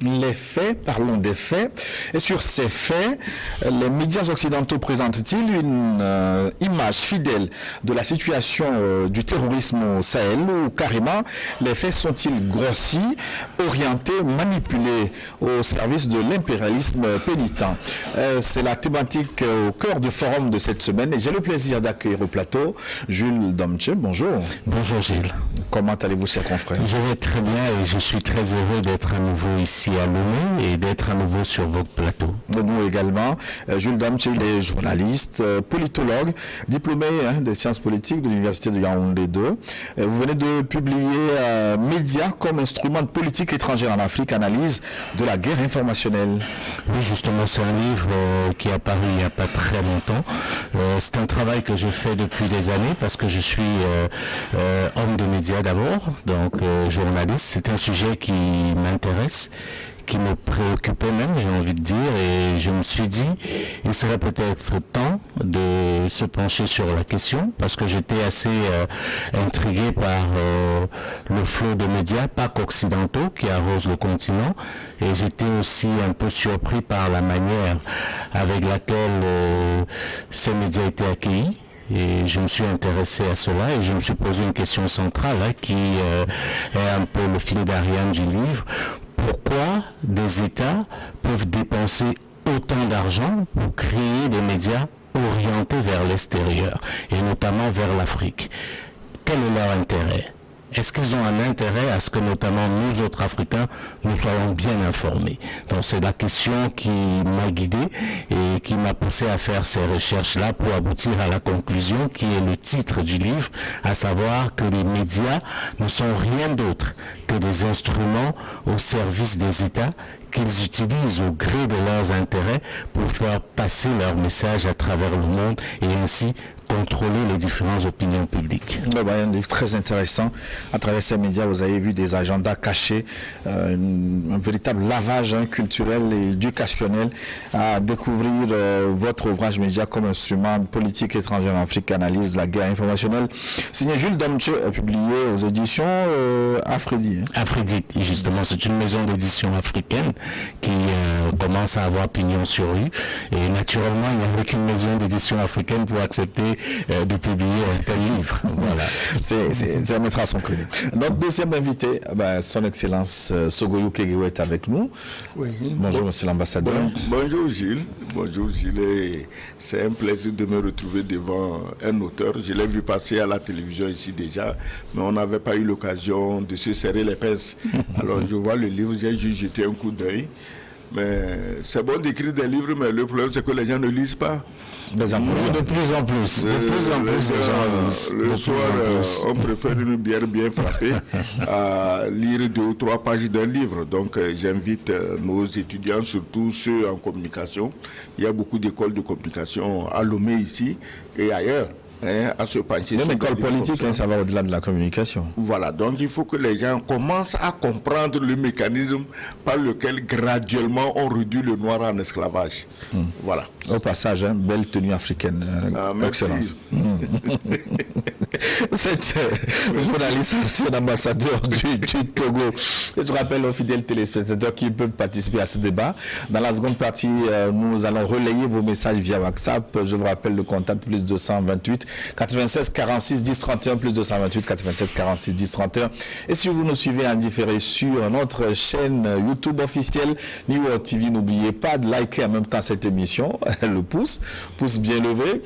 les faits, parlons des faits. Et sur ces faits, les médias occidentaux présentent-ils une image fidèle de la situation du terrorisme au Sahel, ou carrément les faits sont-ils grossis, orientés, manipulés au service de l'impérialisme pénitent? C'est la thématique au cœur du forum de cette semaine et j'ai le plaisir d'accueillir au plateau Jules Domche. Bonjour. Bonjour Gilles. Comment allez-vous, chers confrères? Je vais très bien et je suis très heureux d'être à nouveau ici à Lomé et d'être à nouveau sur votre plateau. Nous également. Jules Domche, il est journaliste, politologue, diplômé des sciences politiques de l'Université de Yaoundé 2. Vous venez de publier Médias comme instrument de politique étrangère en Afrique, analyse de la guerre informationnelle. Oui, justement, c'est un livre qui est apparu il n'y a pas très longtemps. C'est un travail que je fais depuis des années parce que je suis homme de médias d'abord, donc journaliste. C'est un sujet qui m'intéresse, qui me préoccupait même, j'ai envie de dire, et je me suis dit, il serait peut-être temps de se pencher sur la question, parce que j'étais assez intrigué par le flot de médias, pas qu'occidentaux, qui arrosent le continent, et j'étais aussi un peu surpris par la manière avec laquelle ces médias étaient accueillis. Et je me suis intéressé à cela et je me suis posé une question centrale qui est un peu le fil d'Ariane du livre. Pourquoi des États peuvent dépenser autant d'argent pour créer des médias orientés vers l'extérieur et notamment vers l'Afrique? Quel est leur intérêt? Est-ce qu'ils ont un intérêt à ce que notamment nous autres Africains, nous soyons bien informés? Donc c'est la question qui m'a guidé et qui m'a poussé à faire ces recherches-là pour aboutir à la conclusion qui est le titre du livre, à savoir que les médias ne sont rien d'autre que des instruments au service des États qu'ils utilisent au gré de leurs intérêts pour faire passer leur message à travers le monde et ainsi contrôler les différentes opinions publiques. Un livre très intéressant. À travers ces médias, vous avez vu des agendas cachés, un véritable lavage culturel et éducationnel à découvrir votre ouvrage Médias comme instrument de politique étrangère en Afrique, analyse de la guerre informationnelle. Signé Jules Domche, publié aux éditions Afridi. Afridi, justement, c'est une maison d'édition africaine qui commence à avoir pignon sur rue. Et naturellement, il n'y avait qu'une maison d'édition africaine pour accepter de publier un tel livre. Voilà. Ça mettra son crédit. Notre deuxième invité, son Excellence Sogoyou Kegewa est avec nous. Oui. Bonjour, Monsieur l'ambassadeur. Bonjour Gilles. Bonjour Gilles. C'est un plaisir de me retrouver devant un auteur. Je l'ai vu passer à la télévision ici déjà, mais on n'avait pas eu l'occasion de se serrer les pinces. Alors je vois le livre, j'ai juste jeté un coup d'œil. Mais c'est bon d'écrire des livres, mais le problème c'est que les gens ne lisent pas. De plus en plus. Le soir, on préfère une bière bien frappée à lire 2 ou 3 pages d'un livre. Donc j'invite nos étudiants, surtout ceux en communication. Il y a beaucoup d'écoles de communication à Lomé ici et ailleurs. À se pencher. Même école politique, ça va au-delà de la communication. Voilà, donc il faut que les gens commencent à comprendre le mécanisme par lequel graduellement on réduit le noir en esclavage. Voilà. Au passage, belle tenue africaine, excellence. C'est journaliste, c'est l'ambassadeur du Togo. Et je rappelle aux fidèles téléspectateurs qui peuvent participer à ce débat. Dans la seconde partie, nous allons relayer vos messages via WhatsApp. Je vous rappelle le contact plus 228 96 46 10 31 plus 228 96 46 10 31. Et si vous nous suivez en différé sur notre chaîne YouTube officielle New World TV, n'oubliez pas de liker en même temps cette émission, le pouce bien levé.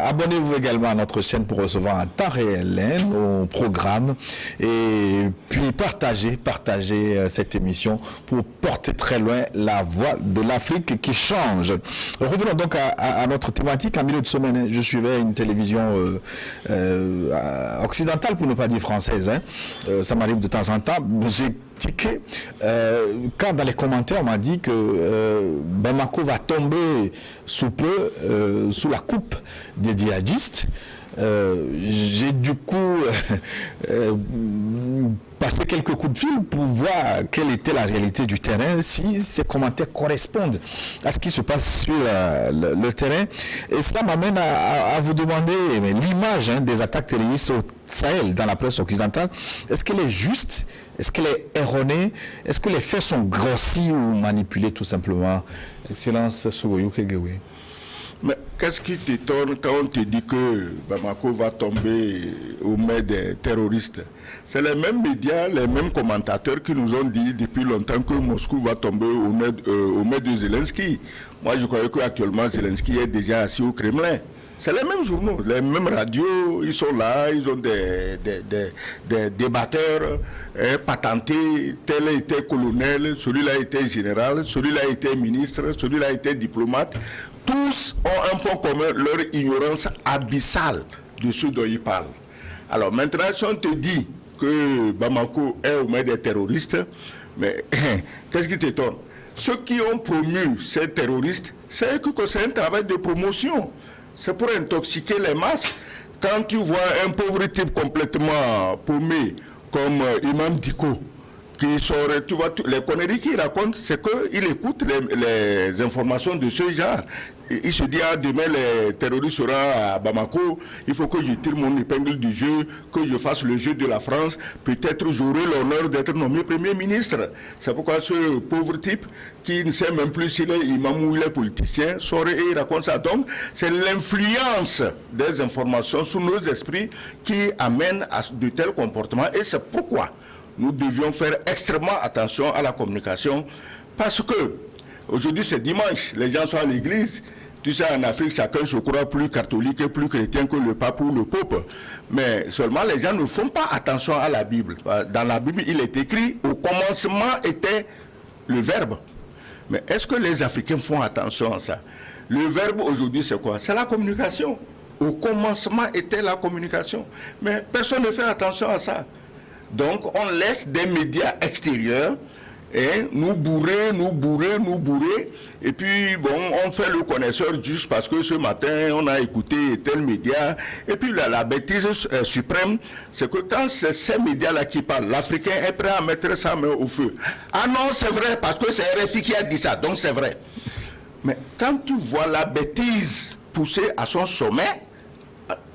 Abonnez-vous également à notre chaîne pour recevoir en temps réel nos programmes et puis partagez cette émission pour porter très loin la voix de l'Afrique qui change. Revenons donc à notre thématique. En milieu de semaine, je suivais une télévision occidentale, pour ne pas dire française. Ça m'arrive de temps en temps. J'ai tiqué quand dans les commentaires on m'a dit que Bamako va tomber sous peu sous la coupe des djihadistes. J'ai du coup passer quelques coups de fil pour voir quelle était la réalité du terrain, si ces commentaires correspondent à ce qui se passe sur le terrain. Et cela m'amène à vous demander l'image des attaques terroristes au Sahel dans la presse occidentale. Est-ce qu'elle est juste? Est-ce qu'elle est erronée? Est-ce que les faits sont grossis ou manipulés tout simplement? Excellence Sogoyou Kegewe. Mais qu'est-ce qui t'étonne quand on te dit que Bamako va tomber aux mains des terroristes? C'est les mêmes médias, les mêmes commentateurs qui nous ont dit depuis longtemps que Moscou va tomber aux mains de Zelensky. Moi, je croyais qu'actuellement, Zelensky est déjà assis au Kremlin. C'est les mêmes journaux, les mêmes radios, ils sont là, ils ont des débatteurs patentés, tel était colonel, celui-là était général, celui-là était ministre, celui-là était diplomate. Tous ont un point commun, leur ignorance abyssale de ce dont ils parlent. Alors maintenant, si on te dit que Bamako est aux mains des terroristes, mais qu'est-ce qui t'étonne? Ceux qui ont promu ces terroristes, c'est que c'est un travail de promotion. C'est pour intoxiquer les masses. Quand tu vois un pauvre type complètement paumé comme Imam Diko, qui sort, tu vois, les conneries qu'il raconte, c'est qu'il écoute les informations de ce genre. Il se dit, ah, demain les terroristes seront à Bamako, il faut que je tire mon épingle du jeu, que je fasse le jeu de la France, peut-être j'aurai l'honneur d'être nommé Premier ministre. C'est pourquoi ce pauvre type, qui ne sait même plus s'il est imam ou il est politicien, sort et il raconte ça. Donc, c'est l'influence des informations sur nos esprits qui amène à de tels comportements, et c'est pourquoi nous devions faire extrêmement attention à la communication, parce que aujourd'hui c'est dimanche, les gens sont à l'église. Tu sais, en Afrique, chacun se croit plus catholique et plus chrétien que le pape ou le pope. Mais seulement les gens ne font pas attention à la Bible. Dans la Bible, il est écrit, au commencement était le verbe. Mais est-ce que les Africains font attention à ça? Le verbe aujourd'hui, c'est quoi? C'est la communication. Au commencement était la communication. Mais personne ne fait attention à ça. Donc, on laisse des médias extérieurs nous bourrer. Et puis, bon, on fait le connaisseur juste parce que ce matin, on a écouté tel média. Et puis, la bêtise suprême, c'est que quand c'est ces médias-là qui parlent, l'Africain est prêt à mettre sa main au feu. Ah non, c'est vrai, parce que c'est RFI qui a dit ça, donc c'est vrai. Mais quand tu vois la bêtise pousser à son sommet,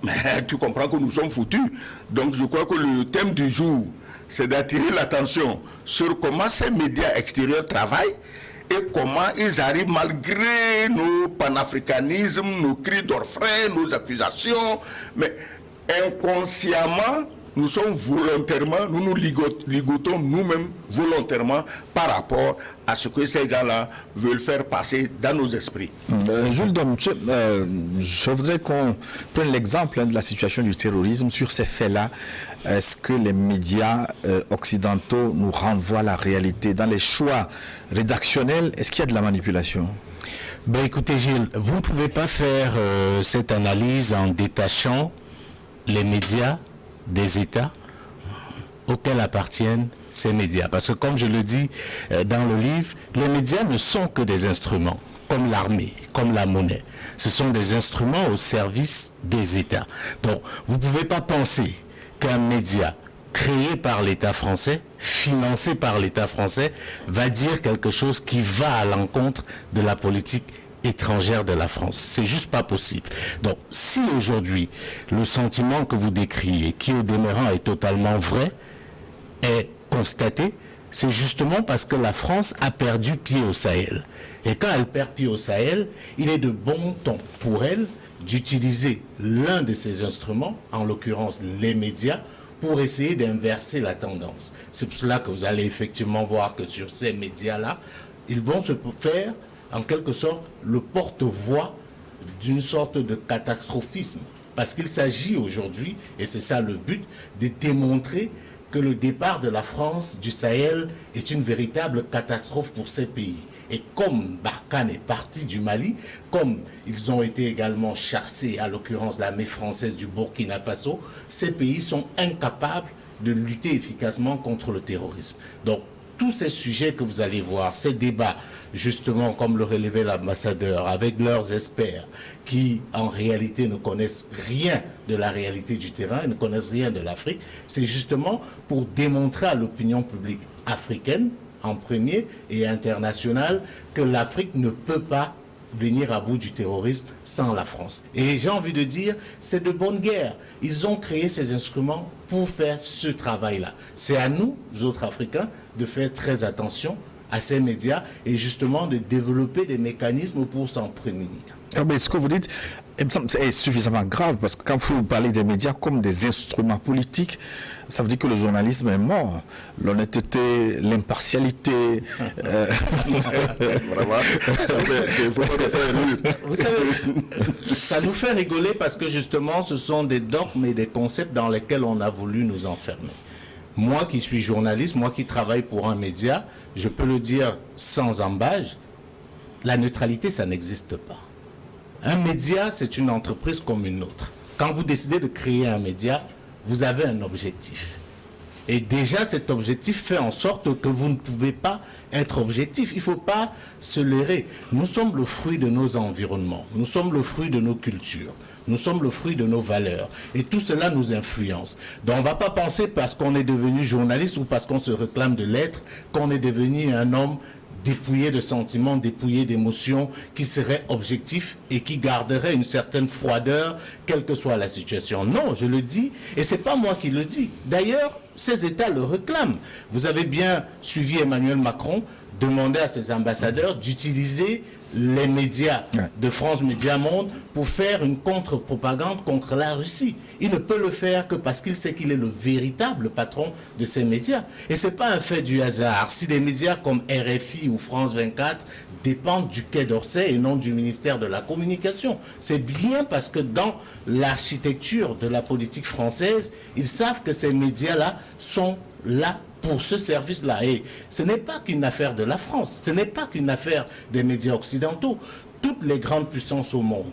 mais tu comprends que nous sommes foutus. Donc je crois que le thème du jour, c'est d'attirer l'attention sur comment ces médias extérieurs travaillent et comment ils arrivent, malgré nos panafricanismes, nos cris d'orfraie, nos accusations, mais inconsciemment, nous sommes volontairement, nous nous ligotons nous-mêmes volontairement par rapport à ce que ces gens-là veulent faire passer dans nos esprits. Jules Domche, je voudrais qu'on prenne l'exemple de la situation du terrorisme. Sur ces faits-là, est-ce que les médias occidentaux nous renvoient la réalité? Dans les choix rédactionnels, est-ce qu'il y a de la manipulation? Ben écoutez Gilles, vous ne pouvez pas faire cette analyse en détachant les médias des États auxquels appartiennent ces médias. Parce que comme je le dis dans le livre, les médias ne sont que des instruments, comme l'armée, comme la monnaie. Ce sont des instruments au service des États. Donc, vous ne pouvez pas penser qu'un média créé par l'État français, financé par l'État français, va dire quelque chose qui va à l'encontre de la politique étrangère de la France. C'est juste pas possible. Donc, si aujourd'hui, le sentiment que vous décriez, qui au demeurant est totalement vrai, est constaté, c'est justement parce que la France a perdu pied au Sahel. Et quand elle perd pied au Sahel, il est de bon ton pour elle d'utiliser l'un de ses instruments, en l'occurrence les médias, pour essayer d'inverser la tendance. C'est pour cela que vous allez effectivement voir que sur ces médias-là, ils vont se faire en quelque sorte le porte-voix d'une sorte de catastrophisme. Parce qu'il s'agit aujourd'hui, et c'est ça le but, de démontrer que le départ de la France du Sahel est une véritable catastrophe pour ces pays. Et comme Barkhane est parti du Mali, comme ils ont été également chassés, à l'occurrence l'armée française du Burkina Faso, ces pays sont incapables de lutter efficacement contre le terrorisme. Donc, tous ces sujets que vous allez voir, ces débats, justement, comme le relevait l'ambassadeur, avec leurs experts, qui en réalité ne connaissent rien de la réalité du terrain, et ne connaissent rien de l'Afrique, c'est justement pour démontrer à l'opinion publique africaine, en premier, et internationale, que l'Afrique ne peut pas venir à bout du terrorisme sans la France. Et j'ai envie de dire, c'est de bonne guerre. Ils ont créé ces instruments pour faire ce travail-là. C'est à nous, autres Africains, de faire très attention à ces médias et justement de développer des mécanismes pour s'en prémunir. Ah ben, ce que vous dites, il me semble, est suffisamment grave parce que quand vous parlez des médias comme des instruments politiques, ça veut dire que le journalisme est mort. L'honnêteté, l'impartialité. Vous savez, ça nous fait rigoler parce que justement, ce sont des dogmes et des concepts dans lesquels on a voulu nous enfermer. Moi qui suis journaliste, moi qui travaille pour un média, je peux le dire sans embâche, la neutralité, ça n'existe pas. Un média, c'est une entreprise comme une autre. Quand vous décidez de créer un média, vous avez un objectif. Et déjà, cet objectif fait en sorte que vous ne pouvez pas être objectif. Il ne faut pas se leurrer. Nous sommes le fruit de nos environnements. Nous sommes le fruit de nos cultures. Nous sommes le fruit de nos valeurs. Et tout cela nous influence. Donc on ne va pas penser parce qu'on est devenu journaliste ou parce qu'on se réclame de l'être qu'on est devenu un homme dépouillé de sentiments, dépouillé d'émotions, qui serait objectif et qui garderait une certaine froideur, quelle que soit la situation. Non, je le dis, et c'est pas moi qui le dis. D'ailleurs, ces États le réclament. Vous avez bien suivi Emmanuel Macron demander à ses ambassadeurs d'utiliser les médias de France Média Monde pour faire une contre-propagande contre la Russie. Il ne peut le faire que parce qu'il sait qu'il est le véritable patron de ces médias. Et ce n'est pas un fait du hasard. Si des médias comme RFI ou France 24 dépendent du Quai d'Orsay et non du ministère de la Communication, c'est bien parce que dans l'architecture de la politique française, ils savent que ces médias-là sont là pour ce service-là. Et ce n'est pas qu'une affaire de la France, ce n'est pas qu'une affaire des médias occidentaux. Toutes les grandes puissances au monde,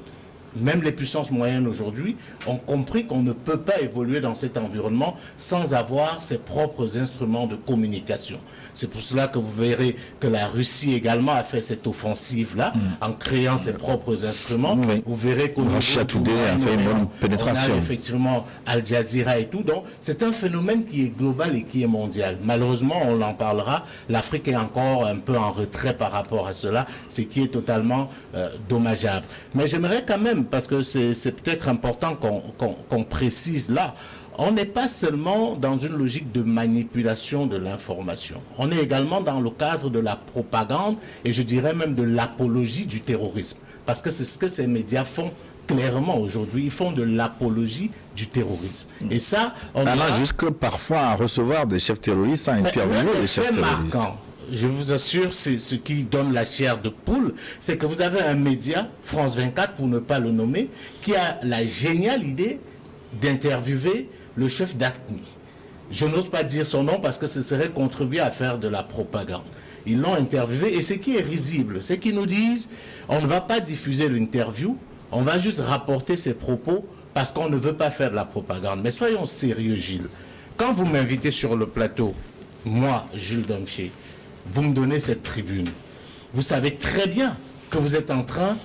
même les puissances moyennes aujourd'hui, ont compris qu'on ne peut pas évoluer dans cet environnement sans avoir ses propres instruments de communication. C'est pour cela que vous verrez que la Russie également a fait cette offensive-là, en créant ses propres instruments. Oui. Vous verrez qu'au Russia Today a fait une bonne pénétration. on a effectivement Al Jazeera et tout. Donc, c'est un phénomène qui est global et qui est mondial. Malheureusement, on en parlera, l'Afrique est encore un peu en retrait par rapport à cela, ce qui est totalement dommageable. Mais j'aimerais quand même, parce que c'est peut-être important qu'on précise là, on n'est pas seulement dans une logique de manipulation de l'information. On est également dans le cadre de la propagande et je dirais même de l'apologie du terrorisme. Parce que c'est ce que ces médias font clairement aujourd'hui. Ils font de l'apologie du terrorisme. Et ça, on allant jusque parfois à recevoir des chefs terroristes, à interviewer des chefs terroristes. Marquant, je vous assure, c'est ce qui donne la chair de poule, c'est que vous avez un média, France 24 pour ne pas le nommer, qui a la géniale idée d'interviewer le chef d'ACNI. Je n'ose pas dire son nom parce que ce serait contribuer à faire de la propagande. Ils l'ont interviewé et ce qui est risible, c'est qu'ils nous disent on ne va pas diffuser l'interview, on va juste rapporter ses propos parce qu'on ne veut pas faire de la propagande. Mais soyons sérieux, Gilles. Quand vous m'invitez sur le plateau, moi, Jules Domché, vous me donnez cette tribune. Vous savez très bien que vous êtes en train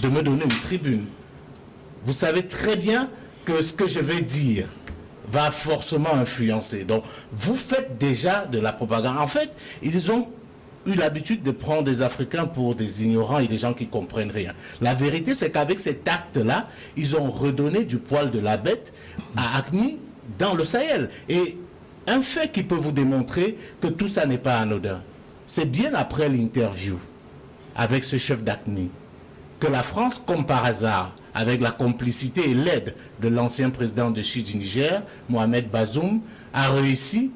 de me donner une tribune. Vous savez très bien que ce que je vais dire va forcément influencer. Donc, vous faites déjà de la propagande. En fait, ils ont eu l'habitude de prendre des Africains pour des ignorants et des gens qui ne comprennent rien. La vérité, c'est qu'avec cet acte-là, ils ont redonné du poil de la bête à ACNI dans le Sahel. Et un fait qui peut vous démontrer que tout ça n'est pas anodin, c'est bien après l'interview avec ce chef d'ACNI que la France, comme par hasard, avec la complicité et l'aide de l'ancien président de Chine du Niger, Mohamed Bazoum, a réussi,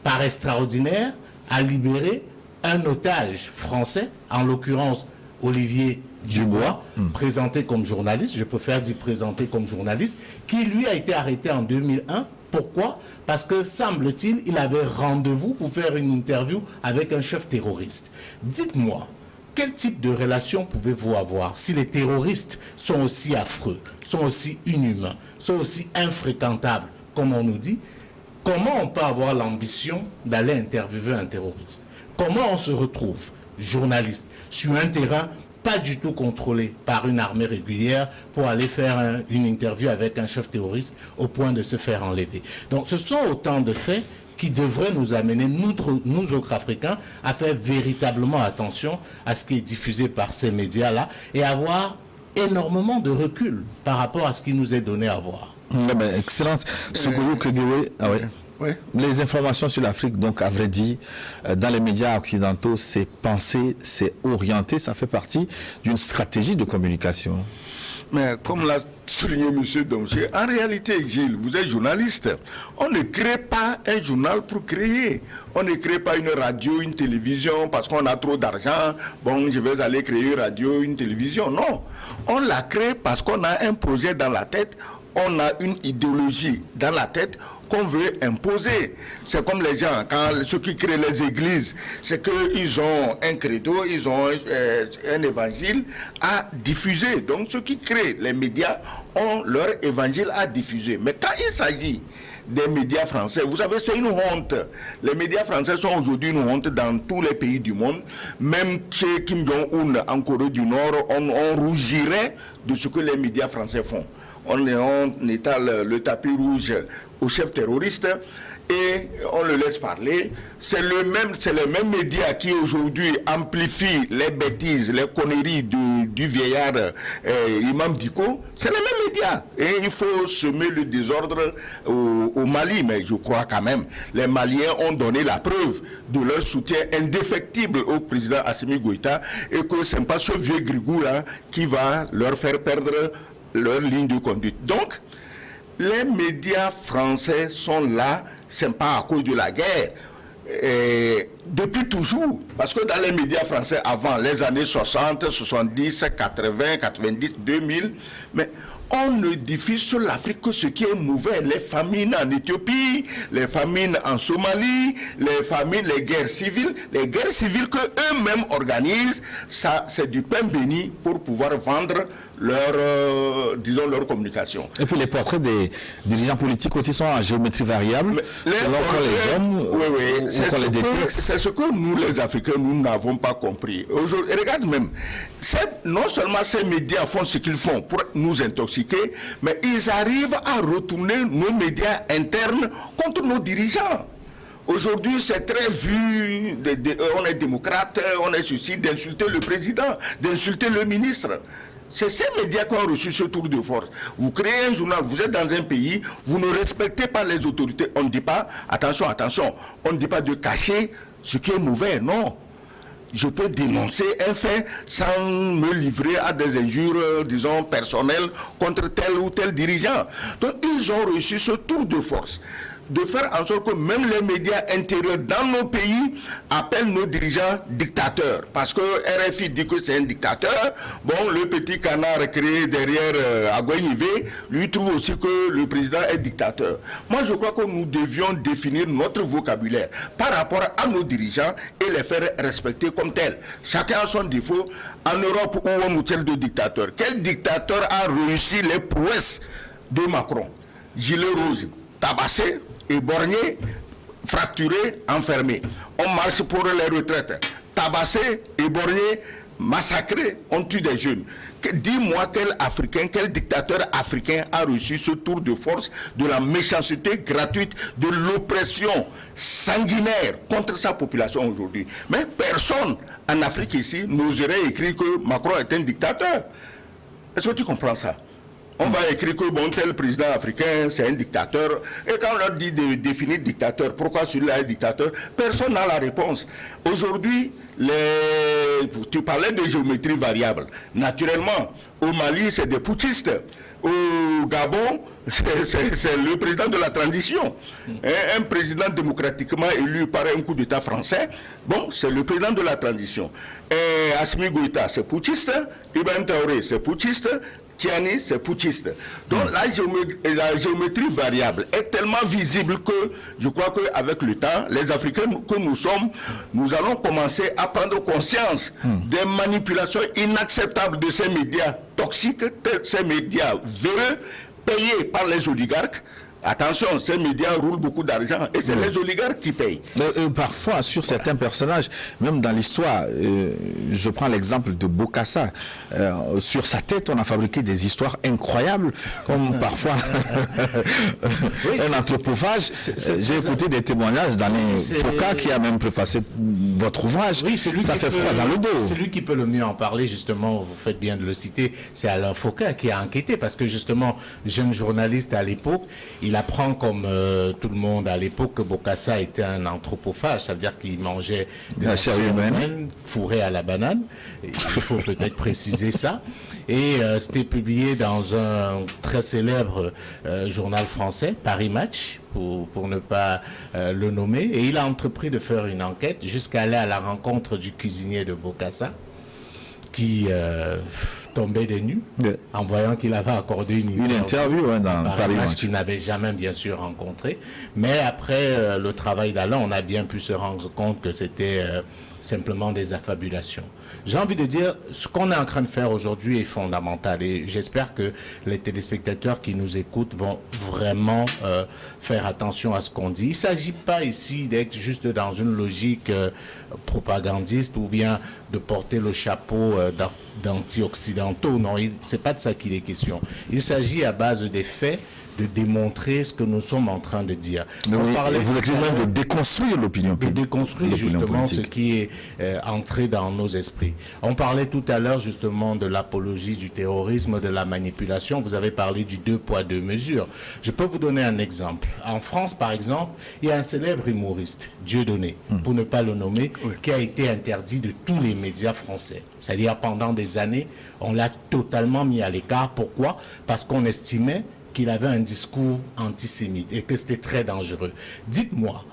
par extraordinaire, à libérer un otage français, en l'occurrence Olivier Dubois, présenté comme journaliste, je préfère dire présenté comme journaliste, qui lui a été arrêté en 2001. Pourquoi? Parce que, semble-t-il, il avait rendez-vous pour faire une interview avec un chef terroriste. Dites-moi, quel type de relation pouvez-vous avoir si les terroristes sont aussi affreux, sont aussi inhumains, sont aussi infréquentables, comme on nous dit? Comment on peut avoir l'ambition d'aller interviewer un terroriste? Comment on se retrouve, journaliste, sur un terrain pas du tout contrôlé par une armée régulière pour aller faire une interview avec un chef terroriste au point de se faire enlever? Donc ce sont autant de faits qui devraient nous amener, nous autres Africains, à faire véritablement attention à ce qui est diffusé par ces médias-là et avoir énormément de recul par rapport à ce qui nous est donné à voir. Excellence. Sougou Kegwe, Oui. Les informations sur l'Afrique, donc, à vrai dire, dans les médias occidentaux, c'est pensé, c'est orienté, ça fait partie d'une stratégie de communication. Mais comme l'a souligné M. Domché, en réalité, Gilles, vous êtes journaliste. On ne crée pas un journal pour créer. On ne crée pas une radio, une télévision parce qu'on a trop d'argent. Bon, je vais aller créer une radio, une télévision. Non. On la crée parce qu'on a un projet dans la tête. On a une idéologie dans la tête qu'on veut imposer. C'est comme les gens, quand ceux qui créent les églises, c'est qu'ils ont un credo, ils ont un évangile à diffuser. Donc ceux qui créent les médias ont leur évangile à diffuser. Mais quand il s'agit des médias français, vous savez, c'est une honte. Les médias français sont aujourd'hui une honte dans tous les pays du monde. Même chez Kim Jong-un en Corée du Nord, on rougirait de ce que les médias français font. On étale le tapis rouge au chef terroriste et on le laisse parler. C'est les mêmes médias qui aujourd'hui amplifient les bêtises, les conneries du vieillard Imam Dicko. C'est les mêmes médias. Et il faut semer le désordre au Mali. Mais je crois quand même, les Maliens ont donné la preuve de leur soutien indéfectible au président Assimi Goïta et que ce n'est pas ce vieux grigou-là qui va leur faire perdre leur ligne de conduite. Donc, les médias français sont là, ce n'est pas à cause de la guerre. Et depuis toujours, parce que dans les médias français avant les années 60, 70, 80, 90, 2000, mais on ne diffuse sur l'Afrique que ce qui est mauvais. Les famines en Éthiopie, les famines en Somalie, les famines, les guerres civiles que eux-mêmes organisent, ça c'est du pain béni pour pouvoir vendre leur communication. Et puis les portraits des dirigeants politiques aussi sont en géométrie variable. Selon les hommes, c'est ce que nous les Africains, nous n'avons pas compris. Regarde même, non seulement ces médias font ce qu'ils font pour nous intoxiquer, mais ils arrivent à retourner nos médias internes contre nos dirigeants. Aujourd'hui, c'est très vu, on est démocrate, on est ceci, d'insulter le président, d'insulter le ministre. C'est ces médias qui ont reçu ce tour de force. Vous créez un journal, vous êtes dans un pays, vous ne respectez pas les autorités. On ne dit pas, attention, on ne dit pas de cacher ce qui est mauvais, non. Je peux dénoncer un fait sans me livrer à des injures, disons, personnelles contre tel ou tel dirigeant. Donc, ils ont reçu ce tour de force de faire en sorte que même les médias intérieurs dans nos pays appellent nos dirigeants dictateurs. Parce que RFI dit que c'est un dictateur. Bon, le petit canard créé derrière Agoïnivé, lui trouve aussi que le président est dictateur. Moi, je crois que nous devions définir notre vocabulaire par rapport à nos dirigeants et les faire respecter comme tels. Chacun a son défaut. En Europe, où on nous traite de dictateur. Quel dictateur a réussi les prouesses de Macron? Gilet rouge, tabassé, éborgné, fracturé, enfermé. On marche pour les retraites. Tabassé, éborgné, massacré, on tue des jeunes. Dis-moi quel dictateur africain a reçu ce tour de force de la méchanceté gratuite, de l'oppression sanguinaire contre sa population aujourd'hui. Mais personne en Afrique ici n'oserait écrire que Macron est un dictateur. Est-ce que tu comprends ça? On va écrire que bon, tel président africain, c'est un dictateur. Et quand on leur dit de définir dictateur, pourquoi celui-là est dictateur, personne n'a la réponse. Aujourd'hui, tu parlais de géométrie variable. Naturellement, au Mali, c'est des putschistes. Au Gabon, c'est le président de la transition. Un président démocratiquement élu par un coup d'État français, bon, c'est le président de la transition. Et Assimi Goïta, c'est putschiste. Ibn Traoré, c'est putschiste. Tiani, c'est putschiste. Donc la géométrie variable est tellement visible que je crois qu'avec le temps, les Africains que nous sommes, nous allons commencer à prendre conscience des manipulations inacceptables de ces médias toxiques, ces médias véreux, payés par les oligarques, Attention, ces médias roulent beaucoup d'argent et c'est les oligarques qui payent. Parfois, sur certains personnages, même dans l'histoire, je prends l'exemple de Bokassa. Sur sa tête, on a fabriqué des histoires incroyables, comme parfois un anthropophage. J'ai écouté des témoignages d'Alain Foka qui a même préfacé votre ouvrage. Oui, ça fait froid dans le dos. Celui qui peut le mieux en parler, justement, vous faites bien de le citer, c'est Alain Foka qui a enquêté, parce que justement, jeune journaliste à l'époque, il apprend comme tout le monde à l'époque que Bokassa était un anthropophage, ça veut dire qu'il mangeait de la chair humaine fourrée à la banane. Il faut peut-être préciser ça. Et c'était publié dans un très célèbre journal français, Paris Match, pour ne pas le nommer. Et il a entrepris de faire une enquête jusqu'à aller à la rencontre du cuisinier de Bokassa, qui tombait des nues en voyant qu'il avait accordé une interview dans Paris Match qu'il n'avait jamais bien sûr rencontré. Mais après le travail d'Alain, on a bien pu se rendre compte que c'était simplement des affabulations. J'ai envie de dire, ce qu'on est en train de faire aujourd'hui est fondamental et j'espère que les téléspectateurs qui nous écoutent vont vraiment faire attention à ce qu'on dit. Il ne s'agit pas ici d'être juste dans une logique propagandiste ou bien de porter le chapeau d'anti-occidentaux. Non, c'est pas de ça qu'il est question. Il s'agit à base des faits de démontrer ce que nous sommes en train de dire. Vous écrivez même de déconstruire l'opinion publique. De déconstruire justement ce qui est entré dans nos esprits. On parlait tout à l'heure justement de l'apologie du terrorisme, de la manipulation. Vous avez parlé du 2 poids 2 mesures. Je peux vous donner un exemple. En France, par exemple, il y a un célèbre humoriste, Dieudonné, pour ne pas le nommer, qui a été interdit de tous les médias français. C'est-à-dire pendant des années, on l'a totalement mis à l'écart. Pourquoi? Parce qu'on estimait qu'il avait un discours antisémite et que c'était très dangereux. Dites-moi,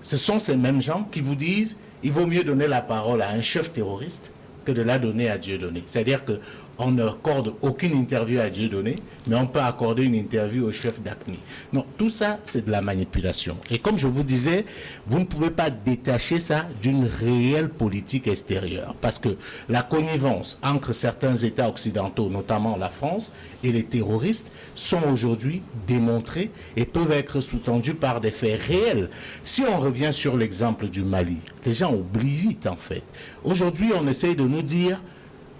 ce sont ces mêmes gens qui vous disent il vaut mieux donner la parole à un chef terroriste que de la donner à Dieudonné. C'est-à-dire qu'on n'accorde aucune interview à Dieudonné, mais on peut accorder une interview au chef d'ACMI. Non, tout ça, c'est de la manipulation. Et comme je vous disais, vous ne pouvez pas détacher ça d'une réelle politique extérieure. Parce que la connivence entre certains États occidentaux, notamment la France, et les terroristes, sont aujourd'hui démontrées et peuvent être sous-tendues par des faits réels. Si on revient sur l'exemple du Mali, les gens oublient vite en fait. Aujourd'hui, on essaye de nous dire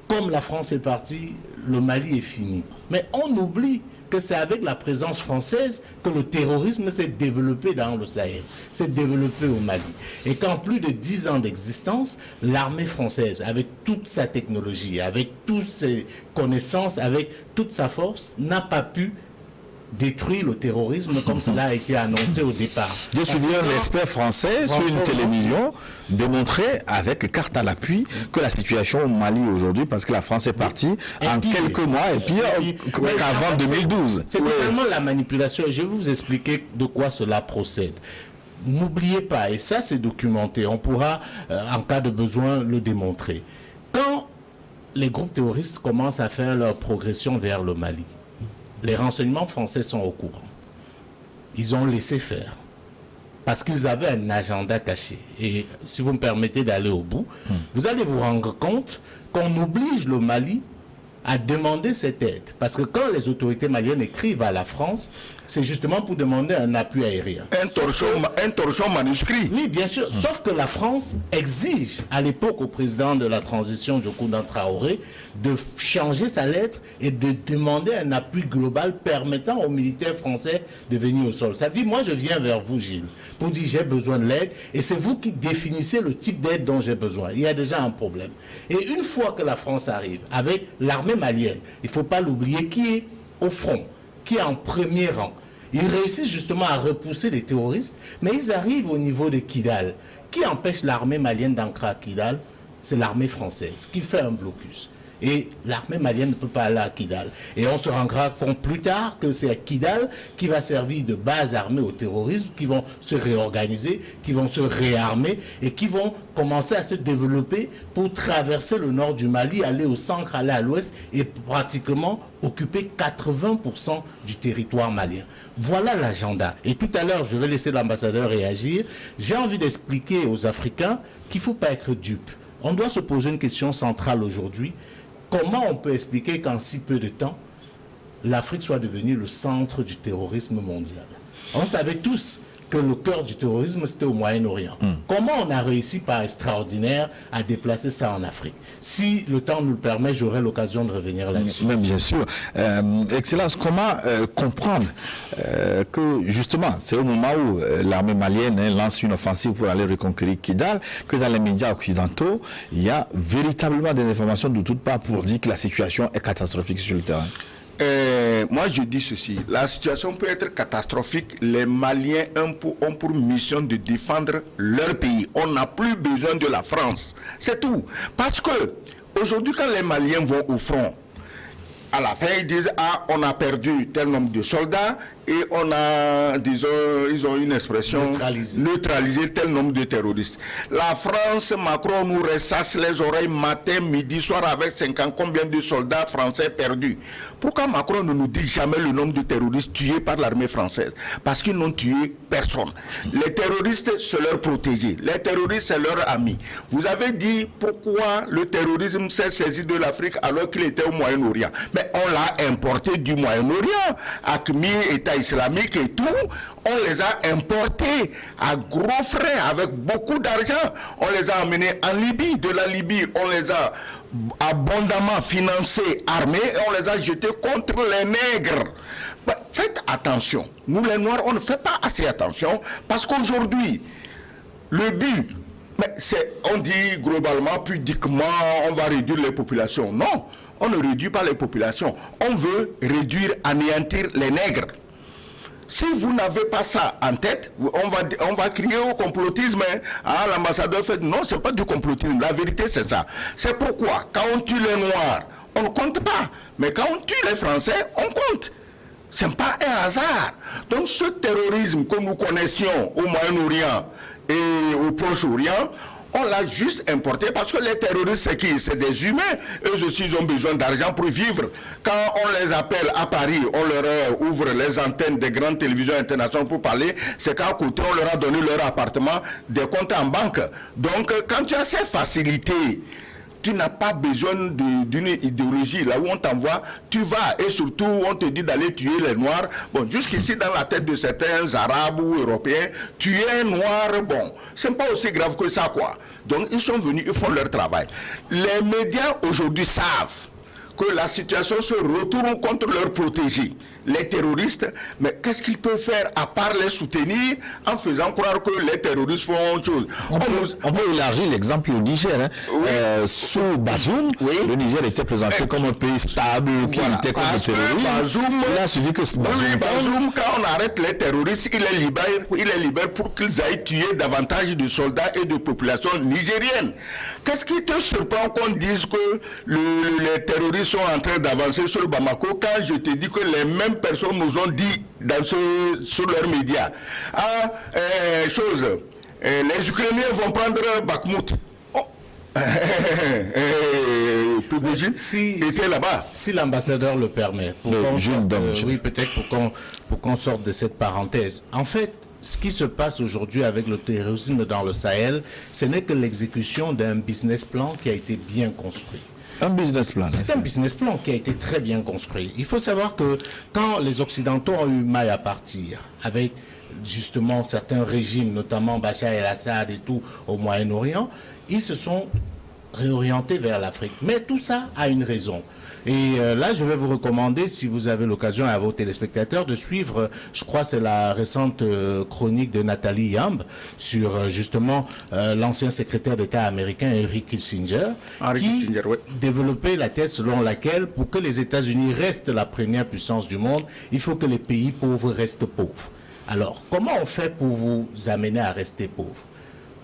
comme la France est partie, le Mali est fini. Mais on oublie que c'est avec la présence française que le terrorisme s'est développé dans le Sahel, s'est développé au Mali. Et qu'en plus de 10 ans d'existence, l'armée française, avec toute sa technologie, avec toutes ses connaissances, avec toute sa force, n'a pas pu détruire le terrorisme comme cela a été annoncé au départ. Je suis un expert français sur une télévision démontrer avec carte à l'appui que la situation au Mali aujourd'hui, parce que la France est partie en quelques mois et pire qu'avant 2012. C'est totalement la manipulation. Je vais vous expliquer de quoi cela procède. N'oubliez pas, et ça c'est documenté, on pourra en cas de besoin le démontrer. Quand les groupes terroristes commencent à faire leur progression vers le Mali, les renseignements français sont au courant. Ils ont laissé faire. Parce qu'ils avaient un agenda caché. Et si vous me permettez d'aller au bout, vous allez vous rendre compte qu'on oblige le Mali à demander cette aide. Parce que quand les autorités maliennes écrivent à la France, c'est justement pour demander un appui aérien. Un torchon manuscrit. Oui, bien sûr. Sauf que la France exige, à l'époque, au président de la transition, Jocouda Traoré, de changer sa lettre et de demander un appui global permettant aux militaires français de venir au sol. Ça veut dire, moi, je viens vers vous, Gilles, pour dire j'ai besoin de l'aide et c'est vous qui définissez le type d'aide dont j'ai besoin. Il y a déjà un problème. Et une fois que la France arrive avec l'armée malienne, il ne faut pas l'oublier, qui est au front, qui est en premier rang. Ils réussissent justement à repousser les terroristes, mais ils arrivent au niveau de Kidal. Qui empêche l'armée malienne d'entrer à Kidal? C'est l'armée française qui fait un blocus. Et l'armée malienne ne peut pas aller à Kidal. Et on se rendra compte plus tard que c'est à Kidal qui va servir de base armée aux terroristes, qui vont se réorganiser, qui vont se réarmer et qui vont commencer à se développer pour traverser le nord du Mali, aller au centre, aller à l'ouest et pratiquement occuper 80% du territoire malien. Voilà l'agenda. Et tout à l'heure, je vais laisser l'ambassadeur réagir. J'ai envie d'expliquer aux Africains qu'il ne faut pas être dupe. On doit se poser une question centrale aujourd'hui. Comment on peut expliquer qu'en si peu de temps, l'Afrique soit devenue le centre du terrorisme mondial? On savait tous que le cœur du terrorisme, c'était au Moyen-Orient. Comment on a réussi par extraordinaire à déplacer ça en Afrique? Si le temps nous le permet, j'aurai l'occasion de revenir là-dessus. Mais bien sûr. Excellence, comment comprendre que justement, c'est au moment où l'armée malienne lance une offensive pour aller reconquérir Kidal, que dans les médias occidentaux, il y a véritablement des informations de toutes parts pour dire que la situation est catastrophique sur le terrain? Moi je dis ceci, la situation peut être catastrophique, les Maliens ont pour mission de défendre leur pays, on n'a plus besoin de la France, c'est tout, parce que aujourd'hui quand les Maliens vont au front, à la fin ils disent on a perdu tel nombre de soldats et on a, disons, ils ont une expression, neutralisé tel nombre de terroristes. La France, Macron nous ressasse les oreilles matin, midi, soir avec 50 combien de soldats français perdus. Pourquoi Macron ne nous dit jamais le nombre de terroristes tués par l'armée française? Parce qu'ils n'ont tué personne. Les terroristes, c'est leurs protégés. Les terroristes, c'est leurs amis. Vous avez dit pourquoi le terrorisme s'est saisi de l'Afrique alors qu'il était au Moyen-Orient. Mais on l'a importé du Moyen-Orient. AQMI, État islamique et tout, on les a importés à gros frais, avec beaucoup d'argent. On les a amenés en Libye. De la Libye, on les a abondamment financés, armés, et on les a jetés contre les nègres. Faites attention. Nous, les Noirs, on ne fait pas assez attention, parce qu'aujourd'hui, le but, on dit globalement, pudiquement, on va réduire les populations. Non, on ne réduit pas les populations. On veut réduire, anéantir les nègres. Si vous n'avez pas ça en tête, on va crier au complotisme. L'ambassadeur fait non, c'est pas du complotisme. La vérité, c'est ça. C'est pourquoi, quand on tue les Noirs, on ne compte pas. Mais quand on tue les Français, on compte. Ce n'est pas un hasard. Donc ce terrorisme que nous connaissions au Moyen-Orient et au Proche-Orient, on l'a juste importé parce que les terroristes, c'est qui? C'est des humains. Eux aussi, ils ont besoin d'argent pour vivre. Quand on les appelle à Paris, on leur ouvre les antennes des grandes télévisions internationales pour parler, c'est qu'à côté, on leur a donné leur appartement, des comptes en banque. Donc, quand tu as ces facilités, tu n'as pas besoin d'une idéologie. Là où on t'envoie, tu vas. Et surtout, on te dit d'aller tuer les Noirs. Bon, jusqu'ici, dans la tête de certains Arabes ou Européens, tuer un Noir, bon, c'est pas aussi grave que ça, quoi. Donc, ils sont venus, ils font leur travail. Les médias, aujourd'hui, savent que la situation se retourne contre leurs protégés, les terroristes. Mais qu'est-ce qu'ils peuvent faire à part les soutenir en faisant croire que les terroristes font autre chose? On peut élargir l'exemple au Niger. Oui. Sous Bazoum, oui, le Niger était présenté comme un pays stable, qui était contre le terrorisme. Bazoum, il a suivi que Bazoum, quand on arrête les terroristes, il est libère pour qu'ils aillent tuer davantage de soldats et de populations nigériennes. Qu'est-ce qui te surprend qu'on dise que les terroristes sont en train d'avancer sur le Bamako quand je te dis que les mêmes personnes nous ont dit sur leurs médias les Ukrainiens vont prendre Bakhmut. Était là-bas. Si l'ambassadeur le permet, pour qu'on sorte de cette parenthèse. En fait, ce qui se passe aujourd'hui avec le terrorisme dans le Sahel, ce n'est que l'exécution d'un business plan qui a été bien construit. Un business plan. C'est un business plan qui a été très bien construit. Il faut savoir que quand les Occidentaux ont eu maille à partir avec justement certains régimes, notamment Bachar el-Assad et tout au Moyen-Orient, ils se sont réorientés vers l'Afrique. Mais tout ça a une raison. Et là, je vais vous recommander, si vous avez l'occasion à vos téléspectateurs, de suivre, je crois c'est la récente chronique de Nathalie Yamb sur justement l'ancien secrétaire d'État américain Henry Kissinger, qui développait la thèse selon laquelle pour que les États-Unis restent la première puissance du monde, il faut que les pays pauvres restent pauvres. Alors, comment on fait pour vous amener à rester pauvres?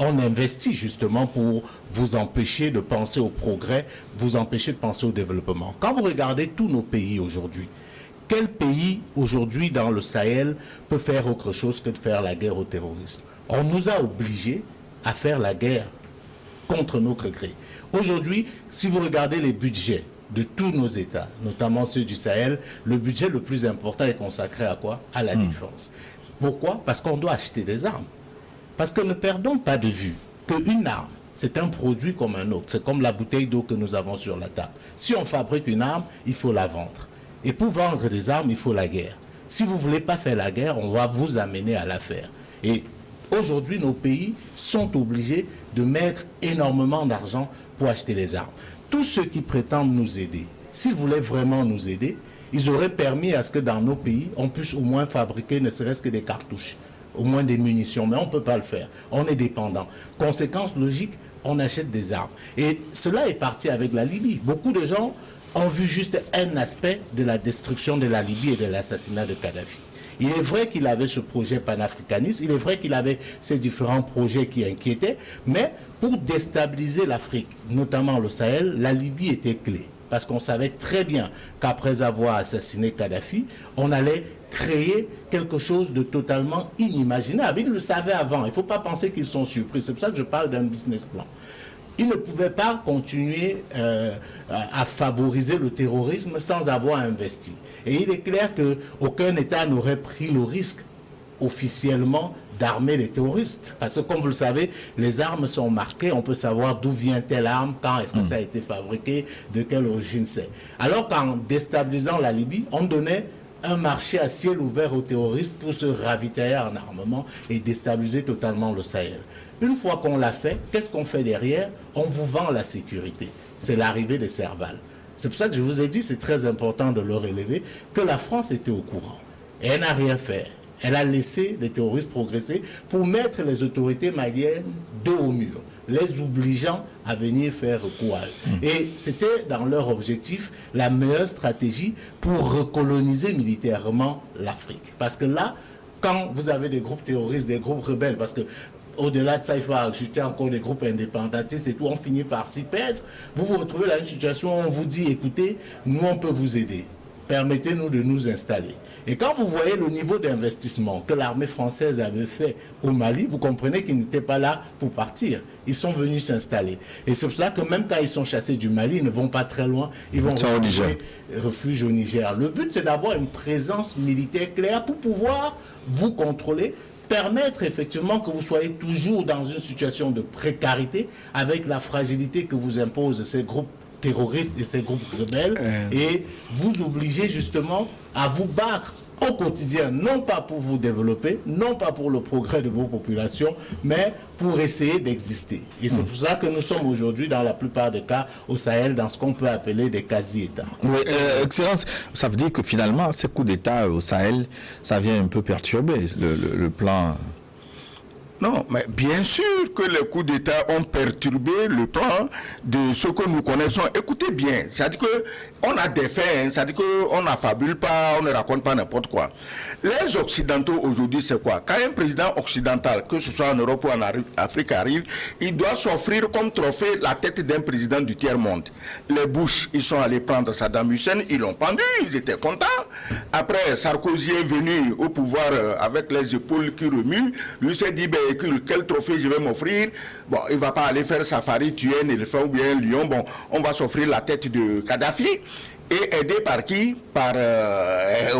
On investit justement pour vous empêcher de penser au progrès, vous empêcher de penser au développement. Quand vous regardez tous nos pays aujourd'hui, quel pays aujourd'hui dans le Sahel peut faire autre chose que de faire la guerre au terrorisme? On nous a obligés à faire la guerre contre notre gré. Aujourd'hui, si vous regardez les budgets de tous nos États, notamment ceux du Sahel, le budget le plus important est consacré à quoi? À la défense. Pourquoi? Parce qu'on doit acheter des armes. Parce que ne perdons pas de vue qu'une arme, c'est un produit comme un autre. C'est comme la bouteille d'eau que nous avons sur la table. Si on fabrique une arme, il faut la vendre. Et pour vendre des armes, il faut la guerre. Si vous ne voulez pas faire la guerre, on va vous amener à la faire. Et aujourd'hui, nos pays sont obligés de mettre énormément d'argent pour acheter les armes. Tous ceux qui prétendent nous aider, s'ils voulaient vraiment nous aider, ils auraient permis à ce que dans nos pays, on puisse au moins fabriquer ne serait-ce que des cartouches, au moins des munitions. Mais on ne peut pas le faire. On est dépendant. Conséquence logique, on achète des armes. Et cela est parti avec la Libye. Beaucoup de gens ont vu juste un aspect de la destruction de la Libye et de l'assassinat de Kadhafi. Il est vrai qu'il avait ce projet panafricaniste, il est vrai qu'il avait ces différents projets qui inquiétaient, mais pour déstabiliser l'Afrique, notamment le Sahel, la Libye était clé. Parce qu'on savait très bien qu'après avoir assassiné Kadhafi, on allait créer quelque chose de totalement inimaginable. Ils le savaient avant, il ne faut pas penser qu'ils sont surpris. C'est pour ça que je parle d'un business plan. Ils ne pouvaient pas continuer à favoriser le terrorisme sans avoir investi. Et il est clair qu'aucun État n'aurait pris le risque officiellement d'armer les terroristes. Parce que comme vous le savez, les armes sont marquées, on peut savoir d'où vient telle arme, quand est-ce que ça a été fabriqué, de quelle origine c'est. Alors qu'en déstabilisant la Libye, on donnait un marché à ciel ouvert aux terroristes pour se ravitailler en armement et déstabiliser totalement le Sahel. Une fois qu'on l'a fait, qu'est-ce qu'on fait derrière? On vous vend la sécurité. C'est l'arrivée des Serval. C'est pour ça que je vous ai dit, c'est très important de le relever, que la France était au courant. Et elle n'a rien fait. Elle a laissé les terroristes progresser pour mettre les autorités maliennes dos au mur, les obligeant à venir faire recours à eux. Et c'était dans leur objectif la meilleure stratégie pour recoloniser militairement l'Afrique. Parce que là, quand vous avez des groupes terroristes, des groupes rebelles, parce que au-delà de ça, il faut ajouter encore des groupes indépendantistes et tout, on finit par s'y perdre. Vous vous retrouvez dans une situation où on vous dit, écoutez, nous on peut vous aider. Permettez-nous de nous installer. Et quand vous voyez le niveau d'investissement que l'armée française avait fait au Mali, vous comprenez qu'ils n'étaient pas là pour partir. Ils sont venus s'installer. Et c'est pour cela que même quand ils sont chassés du Mali, ils ne vont pas très loin. Ils vont retrouver refuge au Niger. Le but, c'est d'avoir une présence militaire claire pour pouvoir vous contrôler, permettre effectivement que vous soyez toujours dans une situation de précarité avec la fragilité que vous imposent ces groupes terroristes et ces groupes rebelles et vous obligez justement à vous battre au quotidien, non pas pour vous développer, non pas pour le progrès de vos populations, mais pour essayer d'exister. Et c'est pour ça que nous sommes aujourd'hui, dans la plupart des cas, au Sahel, dans ce qu'on peut appeler des quasi-États. Oui, Excellence, ça veut dire que finalement, ces coups d'État au Sahel, ça vient un peu perturber le plan... Non, mais bien sûr que les coups d'État ont perturbé le plan de ce que nous connaissons. Écoutez bien, c'est-à-dire qu'on a des faits, hein, c'est-à-dire qu'on n'affabule pas, on ne raconte pas n'importe quoi. Les Occidentaux aujourd'hui, c'est quoi? Quand un président occidental, que ce soit en Europe ou en Afrique, arrive, il doit s'offrir comme trophée la tête d'un président du tiers-monde. Les Bush, ils sont allés prendre Saddam Hussein, ils l'ont pendu, ils étaient contents. Après, Sarkozy est venu au pouvoir avec les épaules qui remuent, lui s'est dit, ben, quel trophée je vais m'offrir? Bon, il ne va pas aller faire safari, tuer un éléphant ou bien un lion. Bon, on va s'offrir la tête de Kadhafi. Et aidé par qui? Par